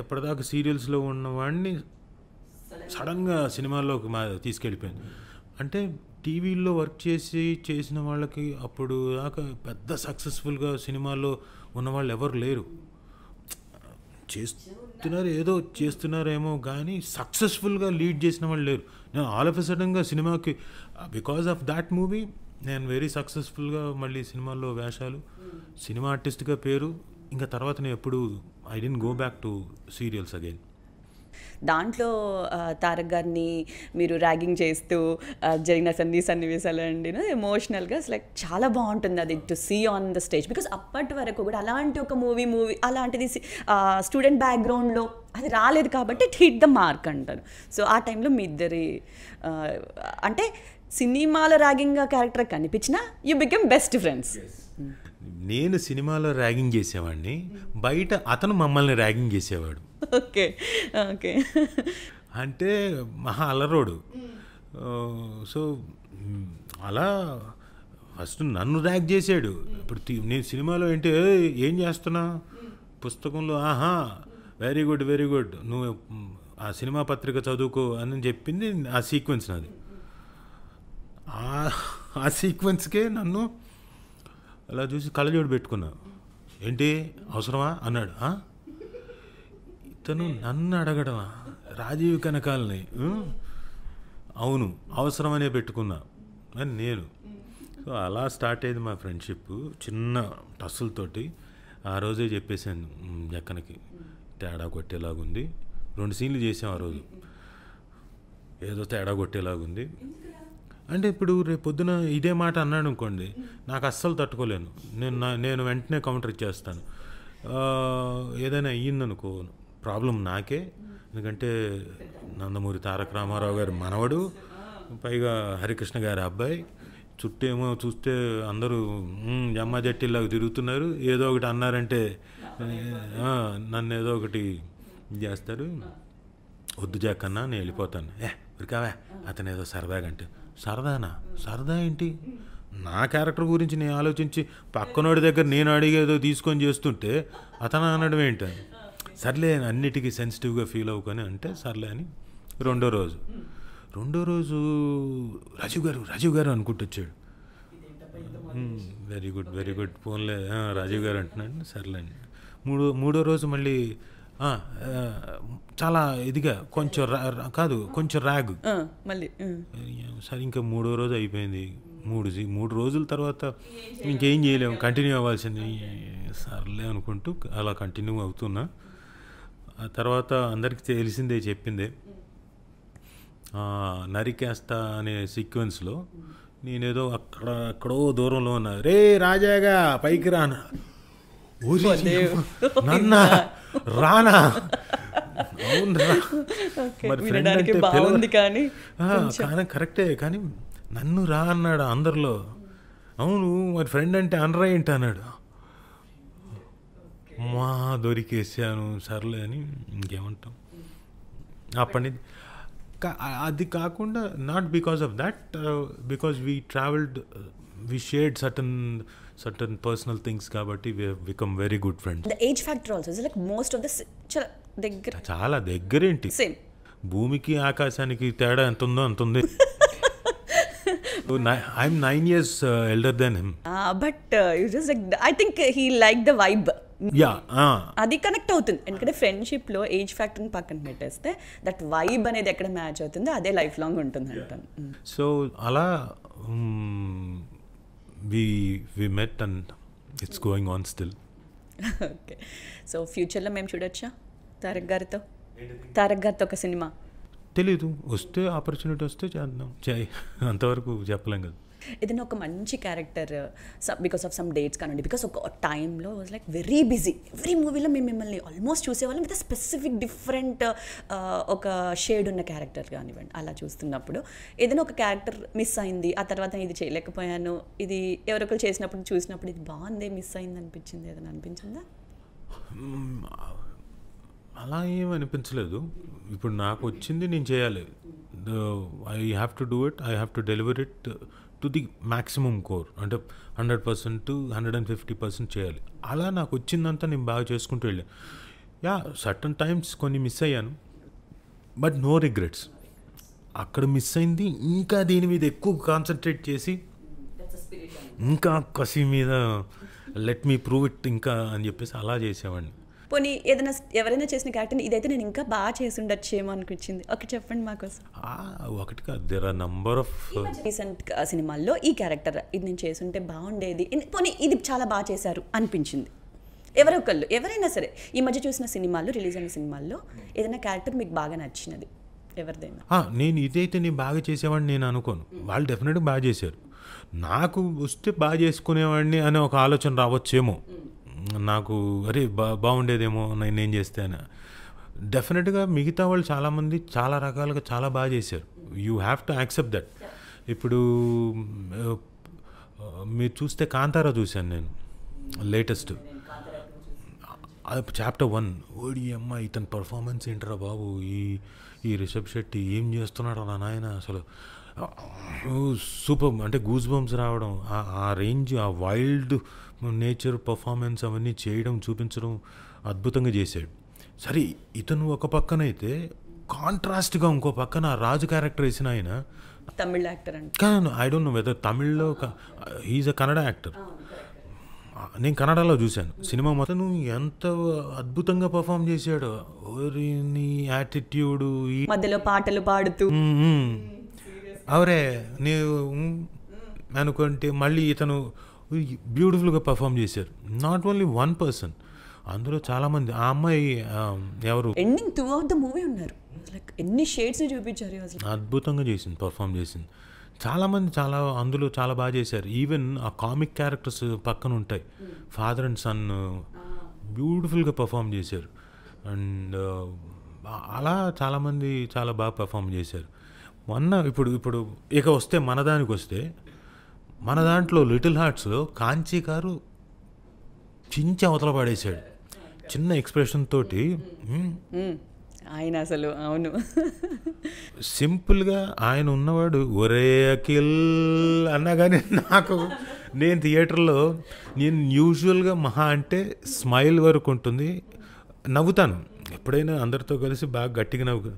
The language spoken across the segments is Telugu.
ఎప్పటిదాకా సీరియల్స్లో ఉన్నవాడిని సడన్గా సినిమాల్లోకి తీసుకెళ్ళిపోయాను. అంటే టీవీల్లో వర్క్ చేసిన వాళ్ళకి అప్పుడు దాకా పెద్ద సక్సెస్ఫుల్గా సినిమాల్లో ఉన్నవాళ్ళు ఎవరు లేరు. చేస్తున్నారు, ఏదో చేస్తున్నారేమో కానీ సక్సెస్ఫుల్గా లీడ్ చేసిన వాళ్ళు లేరు. నేను ఆల్ ఆఫ్ ఎ సడన్గా సినిమాకి బికాజ్ ఆఫ్ దాట్ మూవీ నేను వెరీ సక్సెస్ఫుల్గా మళ్ళీ సినిమాల్లో వేషాలు, సినిమా ఆర్టిస్ట్గా పేరు. ఇంకా తర్వాత నేను ఎప్పుడు I didn't go back to serials again. దాంట్లో తారక్ గారిని మీరు ర్యాగింగ్ చేస్తూ జరిగిన సన్నివేశాలు అండి ఎమోషనల్గా లైక్ చాలా బాగుంటుంది అది to see on the stage. Because అప్పటి వరకు కూడా అలాంటి ఒక మూవీ అలాంటిది స్టూడెంట్ బ్యాక్గ్రౌండ్లో అది రాలేదు కాబట్టి ఇట్ హిట్ ద మార్క్ అంటారు. సో ఆ టైంలో మీ ఇద్దరి అంటే సినిమాలో ర్యాగింగ్గా క్యారెక్టర్ కనిపించినా యూ బికమ్ బెస్ట్ ఫ్రెండ్స్. నేను సినిమాలో ర్యాగింగ్ చేసేవాడిని, బయట అతను మమ్మల్ని ర్యాగింగ్ చేసేవాడు. Okay okay. అంటే మహా అలరోడు. సో అలా ఫస్ట్ నన్ను ర్యాగ్ చేసాడు. ఇప్పుడు నేను సినిమాలో ఏంటి ఏం చేస్తున్నా, పుస్తకంలో ఆహా వెరీ గుడ్ వెరీ గుడ్ నువ్వు ఆ సినిమా పత్రిక చదువుకో అని చెప్పింది ఆ సీక్వెన్స్ నాది. ఆ సీక్వెన్స్కే నన్ను అలా చూసి కళ్ళజోడు పెట్టుకున్నా. ఏంటి అవసరమా అన్నాడు. ఇతను నన్ను అడగడమా, రాజీవ్ కనకాలని? అవును అవసరమనే పెట్టుకున్నా అని నేను. సో అలా స్టార్ట్ అయింది మా ఫ్రెండ్షిప్, చిన్న టస్సులతోటి. ఆ రోజే చెప్పేశాను జక్కనకి, తేడా కొట్టేలాగుంది. 2 సీన్లు చేసాం ఆ రోజు, ఏదో తేడా కొట్టేలాగుంది అంటే. ఇప్పుడు రేపు పొద్దున ఇదే మాట అన్నాడు అనుకోండి, నాకు అస్సలు తట్టుకోలేను. నేను వెంటనే కౌంటర్ ఇచ్చేస్తాను. ఏదైనా అయ్యిందనుకో ప్రాబ్లం నాకే. ఎందుకంటే నందమూరి తారక రామారావు గారి మనవడు, పైగా హరికృష్ణ గారి అబ్బాయి. చుట్టేమో చూస్తే అందరూ జమ్మా జట్టిలాగా తిరుగుతున్నారు. ఏదో ఒకటి అన్నారంటే నన్ను ఏదో ఒకటి చేస్తారు. వద్దు జాకన్నా నేను వెళ్ళిపోతాను. ఉరికావా అతను ఏదో సరదాగా అంటే, సరదానా? సరదా ఏంటి? నా క్యారెక్టర్ గురించి నేను ఆలోచించి పక్కనోడి దగ్గర నేను అడిగేదో తీసుకొని చేస్తుంటే అతను అనడం ఏంటి? సర్లే అన్నిటికీ సెన్సిటివ్గా ఫీల్ అవ్వకొని అంటే సర్లే అని. రెండో రోజు రాజీవ్ గారు అనుకుంటూ వచ్చాడు. వెరీ గుడ్ వెరీ గుడ్ ఫోన్లే రాజీవ్ గారు అంటున్నాడు. సర్లే అండి. మూడో రోజు మళ్ళీ చాలా ఇదిగా కొంచెం కాదు కొంచెం ర్యాగ్ మళ్ళీ. సరే ఇంకా 3వ రోజు అయిపోయింది. 3 రోజుల తర్వాత ఇంకేం చేయలేము, కంటిన్యూ అవ్వాల్సింది. సర్లే అనుకుంటూ అలా కంటిన్యూ అవుతున్నా. ఆ తర్వాత అందరికీ తెలిసిందే, చెప్పిందే. నరికేస్తా అనే సీక్వెన్స్లో నేనేదో అక్కడో దూరంలో ఉన్నా, రే రాజాగా పైకి రానా, నన్నా రానా, మరి ఫ్రెండ్ అంటే కానీ కరెక్టే, కానీ నన్ను రా అన్నాడు అందరిలో. అవును మరి ఫ్రెండ్ అంటే అనరా ఏంటి అన్నాడు. మా దొరికేసాను. సర్లే అని ఇంకేమంటాం. అప్పటి నుంచి అది కాకుండా not because of that, because we travelled, we shared certain personal things కాబట్టి we have become very good friends. The age factor also is like most of the దగ్గర, చాలా దగ్గరేంటి. భూమికి ఆకాశానికి తేడా ఎంత ఉందో అంత ఉంది. I'm 9 years elder than him. But you just like, I think he liked the vibe. Yeah. అది కనెక్ట్ అవుతుంది. ఎందుకంటే ఫ్రెండ్షిప్లో ఏజ్ ఫ్యాక్టర్ని పక్కన పెట్టేస్తే దట్ వైబ్ అనేది ఎక్కడ మ్యాచ్ అవుతుందో అదే లైఫ్ లాంగ్ ఉంటుంది అంటాను. సో అలా we met and it's going on still. Okay. So ఫ్యూచర్లో మేము చూడొచ్చా తారక్ గారితో ఒక సినిమా? తెలీదు, వస్తే ఆపర్చునిటీ వస్తే చేద్దాం. అంతవరకు చెప్పలేం కదా. ఏదైనా ఒక మంచి character because of some dates కానివ్వండి, బికాస్ ఒక టైంలో was like very busy, every మూవీలో మేము మిమ్మల్ని ఆల్మోస్ట్ చూసేవాళ్ళం విత్ స్పెసిఫిక్ డిఫరెంట్ ఒక షేడ్ ఉన్న క్యారెక్టర్ కానివ్వండి. అలా చూస్తున్నప్పుడు ఏదైనా ఒక క్యారెక్టర్ మిస్ అయింది, ఆ తర్వాత ఇది చేయలేకపోయాను, ఇది ఎవరొకరు చేసినప్పుడు చూసినప్పుడు ఇది బాగుంది, మిస్ అయింది అనిపించింది, ఏదైనా అనిపించిందా? అలా ఏమి అనిపించలేదు. ఇప్పుడు నాకు వచ్చింది నేను చేయాలి. I have to do it, I have to deliver it to the maximum core. అంటే 100% to 150% చేయాలి. అలా నాకు వచ్చిందంతా నేను బాగా చేసుకుంటూ వెళ్ళాను. యా సర్టన్ టైమ్స్ కొన్ని మిస్ అయ్యాను, బట్ నో రిగ్రెట్స్. అక్కడ మిస్ అయింది ఇంకా దీని మీద ఎక్కువ కాన్సన్ట్రేట్ చేసి ఇంకా కసి మీద లెట్ మీ ప్రూవ్ ఇట్ ఇంకా అని చెప్పేసి అలా చేసేవాడిని. పోనీ ఏదైనా ఎవరైనా చేసిన క్యారెక్టర్ని ఇదైతే నేను ఇంకా బాగా చేసి ఉండొచ్చేమో అనిపించింది, ఒకటి చెప్పండి మాకోసం. ఒకటి కాదు, there are number of recent సినిమాల్లో ఈ క్యారెక్టర్ ఇది నేను చేసుంటే బాగుండేది, పోనీ ఇది చాలా బాగా చేశారు అనిపించింది ఎవరొకళ్ళు, ఎవరైనా సరే ఈ మధ్య చూసిన సినిమాల్లో, రిలీజ్ అయిన సినిమాల్లో ఏదైనా క్యారెక్టర్ మీకు బాగా నచ్చినది ఎవరిదైనా? నేను ఇదైతే నేను బాగా చేసేవాడిని నేను అనుకోను, వాళ్ళు డెఫినెట్గా బాగా చేశారు. నాకు వస్తే బాగా చేసుకునేవాడిని అనే ఒక ఆలోచన రావచ్చేమో, నాకు అరే బాగుండేదేమో నేనేం చేస్తే అని. డెఫినెట్గా మిగతా వాళ్ళు చాలామంది చాలా రకాలుగా చాలా బాగా చేశారు. You have to accept that. ఇప్పుడు మీరు చూస్తే కాంతారా చూశాను నేను లేటెస్ట్, చాప్టర్ 1. ఓడి అమ్మ ఇతని పర్ఫార్మెన్స్ ఏంటరా బాబు, ఈ రిషబ్ శెట్టి ఏం చేస్తున్నాడు నా నాయన, అసలు సూపర్. అంటే గూస్ బంప్స్ రావడం, ఆ రేంజ్, ఆ వైల్డ్ నేచర్ పర్ఫార్మెన్స్ అవన్నీ చేయడం, చూపించడం అద్భుతంగా చేశాడు. సరే ఇతను ఒక పక్కనైతే కాంట్రాస్ట్గా ఇంకో పక్కన రాజు క్యారెక్టర్ వేసిన ఆయన తమిళ యాక్టర్ అంటే కానీ ఐ డోంట్ నో వెదర్ తమిళ్లో, హీఈస్ అ కన్నడ యాక్టర్. నేను కన్నడలో చూశాను సినిమా మొత్తం, ఎంత అద్భుతంగా పర్ఫామ్ చేశాడు. నీ యాటిట్యూడు, మధ్యలో పాటలు పాడుతూ అవరే నీవు అనుకుంటే మళ్ళీ ఇతను బ్యూటిఫుల్గా పర్ఫామ్ చేశారు. నాట్ ఓన్లీ వన్ పర్సన్, అందులో చాలామంది. ఆ అమ్మాయి ఎవరు ending through out the movie ఉన్నారు, లైక్ ఎన్ని షేడ్స్ చూపించారు అసలు, అద్భుతంగా చేసింది, పర్ఫామ్ చేసింది. చాలామంది అందులో చాలా బాగా చేశారు. ఈవెన్ ఆ కామిక్ క్యారెక్టర్స్ పక్కన ఉంటాయి, ఫాదర్ అండ్ సన్ బ్యూటిఫుల్గా పర్ఫామ్ చేశారు. అండ్ అలా చాలామంది చాలా బాగా పర్ఫామ్ చేశారు. ఇప్పుడు ఇక వస్తే మన దానికి వస్తే, మన దాంట్లో లిటిల్ హార్ట్స్లో కాంచీ గారు చించి అవతల పడేశాడు చిన్న ఎక్స్ప్రెషన్ తోటి. ఆయన అసలు అవును సింపుల్గా ఆయన ఉన్నవాడు ఒరే అఖిల్ అన్నా కానీ నేను థియేటర్లో యూజువల్గా మహా అంటే స్మైల్ వరకు ఉంటుంది, నవ్వుతాను ఎప్పుడైనా అందరితో కలిసి బాగా గట్టిగా నవ్వు.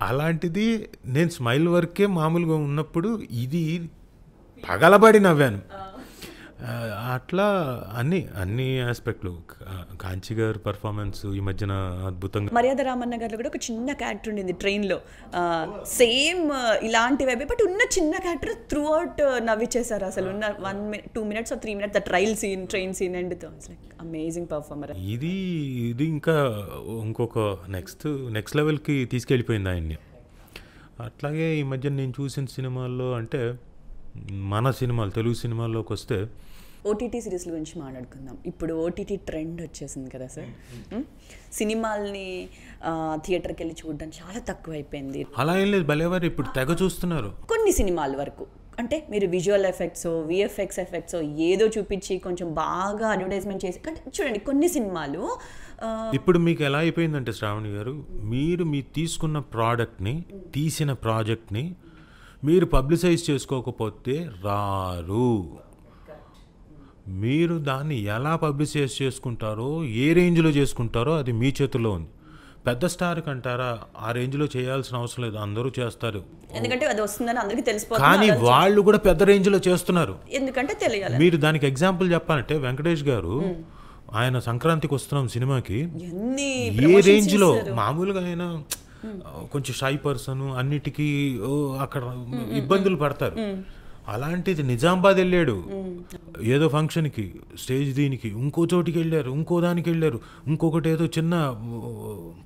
అలాంటిది నేను స్మైల్ వరకే మామూలుగా ఉన్నప్పుడు ఇది పగలబడి నవ్వాను. అట్లా అన్ని ఆస్పెక్ట్లు కాంచి గారి పర్ఫార్మెన్స్ ఈ మధ్యన అద్భుతంగా. మర్యాద రామన్న గారిలో కూడా ఒక చిన్న క్యారెక్టర్ ఉండింది ట్రైన్లో, సేమ్ ఇలాంటి వైబే, బట్ ఉన్న చిన్న క్యారెక్టర్ త్రూ అవుట్ నవ్విచ్చేసారు అసలు. ఉన్న 2 minutes or 3 minutes the train scene and amazing performer. ఇది ఇంకా ఇంకొక నెక్స్ట్ లెవెల్కి తీసుకెళ్ళిపోయింది ఆయన్ని. అట్లాగే ఈ మధ్య నేను చూసిన సినిమాల్లో అంటే మన సినిమాలు తెలుగు సినిమాల్లోకి వస్తే ఓటీటీ సిరీస్ల గురించి మాట్లాడుకుందాం. ఇప్పుడు ఓటీటీ ట్రెండ్ వచ్చేసింది కదా సార్, సినిమాల్ని థియేటర్కి వెళ్ళి చూడడం చాలా తక్కువ అయిపోయింది. అలా ఏం లేదు, భలేవారు ఇప్పుడు తెగ చూస్తున్నారు. కొన్ని సినిమాల వరకు అంటే మీరు విజువల్ ఎఫెక్ట్స్, విఎఫ్ఎక్స్ ఎఫెక్ట్స్ ఏదో చూపించి కొంచెం బాగా అడ్వర్టైజ్మెంట్ చేసి, అంటే చూడండి కొన్ని సినిమాలు ఇప్పుడు మీకు ఎలా అయిపోయిందంటే శ్రావణి గారు, మీరు తీసుకున్న ప్రోడక్ట్ని, తీసిన ప్రాజెక్ట్ని మీరు పబ్లిసైజ్ చేసుకోకపోతే రారు. మీరు దాన్ని ఎలా పబ్లిసైజ్ చేసుకుంటారో, ఏ రేంజ్లో చేసుకుంటారో అది మీ చేతుల్లో ఉంది. పెద్ద స్టార్కి అంటారా ఆ రేంజ్లో చేయాల్సిన అవసరం లేదు, అందరూ చేస్తారు, ఎందుకంటే అది వస్తుందని అందరికీ తెలిసిపోతుంది. కానీ వాళ్ళు కూడా పెద్ద రేంజ్లో చేస్తున్నారు, ఎందుకంటే తెలియాలి. మీరు దానికి ఎగ్జాంపుల్ చెప్పాలంటే వెంకటేష్ గారు ఆయన సంక్రాంతికి వస్తున్నాం సినిమాకి, ఏ రేంజ్లో మామూలుగా ఆయన కొంచెం షై పర్సన్, అన్నిటికీ అక్కడ ఇబ్బందులు పడతారు. అలాంటిది నిజామాబాద్ వెళ్ళాడు ఏదో ఫంక్షన్కి, స్టేజ్ దీనికి, ఇంకో చోటికి వెళ్ళారు, ఇంకో దానికి వెళ్ళారు, ఇంకొకటి ఏదో చిన్న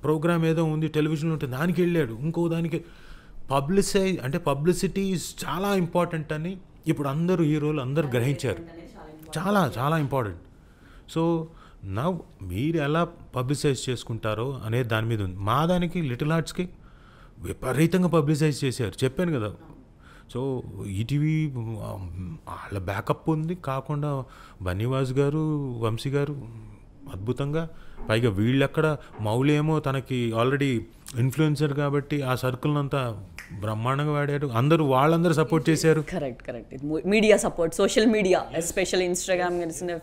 ప్రోగ్రామ్ ఏదో ఉంది టెలివిజన్లో ఉంటుంది దానికి వెళ్ళాడు, ఇంకో దానికి. పబ్లిసిటీ చాలా ఇంపార్టెంట్ అని ఇప్పుడు అందరూ హీరోలు అందరూ గ్రహించారు, చాలా చాలా ఇంపార్టెంట్. సో మీరు ఎలా పబ్లిసైజ్ చేసుకుంటారో అనేది దాని మీద ఉంది. మా దానికి లిటిల్ హార్ట్స్కి విపరీతంగా పబ్లిసైజ్ చేశారు, చెప్పాను కదా. సో ఈటీవీ వాళ్ళ బ్యాకప్ ఉంది, కాకుండా బన్నీవాస్ గారు, వంశీ గారు అద్భుతంగా, పైగా వీళ్ళెక్కడ మౌలి ఏమో తనకి ఆల్రెడీ ఇన్ఫ్లుయెన్సర్ కాబట్టి ఆ సర్కిల్ని అంతా బ్రహ్మాండంగా వాడారు, వాళ్ళందరూ సపోర్ట్ చేశారు. Correct. Media support, social media especial Instagram,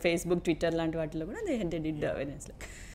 Facebook, Twitter లాంటి వాటిలో కూడా దే డిడ్ అవేర్నెస్.